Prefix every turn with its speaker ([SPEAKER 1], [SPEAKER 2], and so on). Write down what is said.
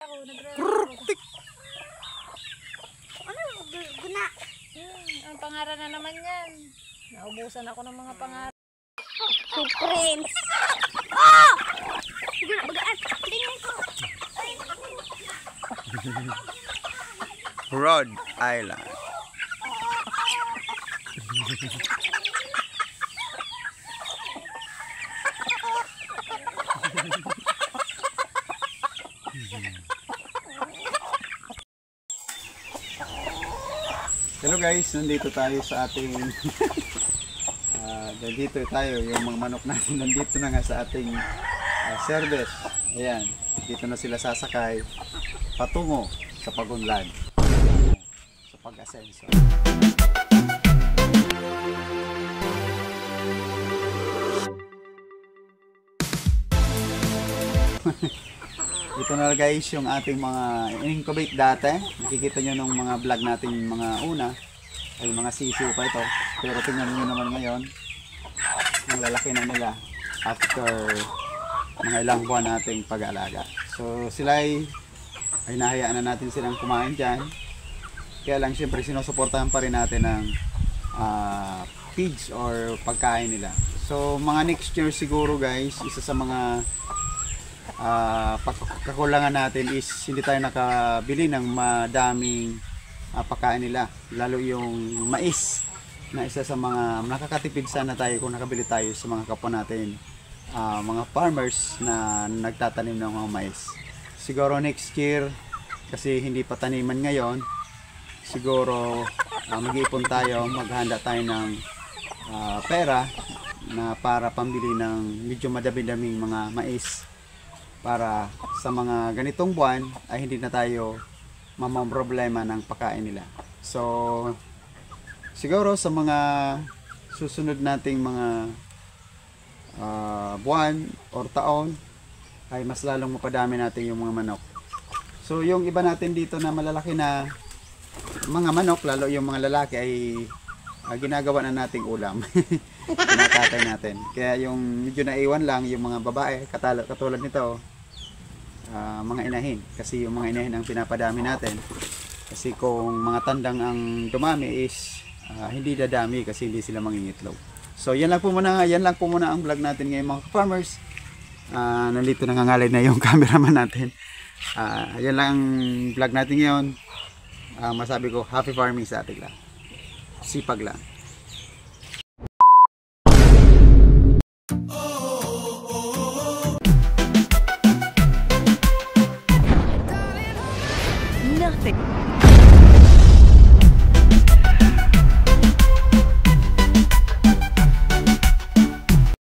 [SPEAKER 1] Ako, nagre-record.
[SPEAKER 2] Ano? Guna.
[SPEAKER 1] Ang pangalan na naman yan. Naubusan ako ng mga pangalan.
[SPEAKER 2] Si Prince. Oh! Sige na, bagaan. Tingnan ko. Ay.
[SPEAKER 3] Rhode Island. Hello guys, nandito tayo sa ating nandito tayo, yung mga manok natin nandito na nga sa ating service. Ayan, dito na sila sasakay patungo sa pagunlad, sa pag-asenso. Ito na guys yung ating mga incubate dati. Nakikita nyo nung mga vlog natin mga una ay mga sisiw pa ito, pero tingnan nyo naman ngayon ang lalaki na nila after mga ilang buwan nating pag-aalaga. So sila ay nahayaan na natin silang kumain dyan, kaya lang syempre sinusuportahan pa rin natin ng feeds or pagkain nila. So mga next year siguro guys, isa sa mga kakulangan natin is hindi tayo nakabili ng madaming pagkain nila, lalo yung mais na isa sa mga nakakatipid sana tayo kung nakabili tayo sa mga kapwa natin mga farmers na nagtatanim ng mga mais. Siguro next year, kasi hindi pa taniman ngayon, siguro mag-iipon tayo, maghanda tayo ng pera na para pambili ng medyo madami-daming mga mais, para sa mga ganitong buwan ay hindi na tayo mamamroblema ng pagkain nila. So siguro sa mga susunod nating mga buwan or taon ay mas lalong mapadami natin yung mga manok. So yung iba natin dito na malalaki na mga manok, lalo yung mga lalaki, ay ginagawa na nating ulam. Kinakatay natin. Kaya yung medyo naiwan lang yung mga babae, katulad nito, mga inahin. Kasi yung mga inahin ang pinapadami natin. Kasi kung mga tandang ang dumami is hindi dadami kasi hindi sila mangingitlog. So yan lang po muna ang vlog natin ngayon mga farmers. Nandito nangangalay na yung cameraman natin. Yan lang ang vlog natin ngayon. Masabi ko, happy farming sa ating lang. Sipag lang.
[SPEAKER 4] Nothing.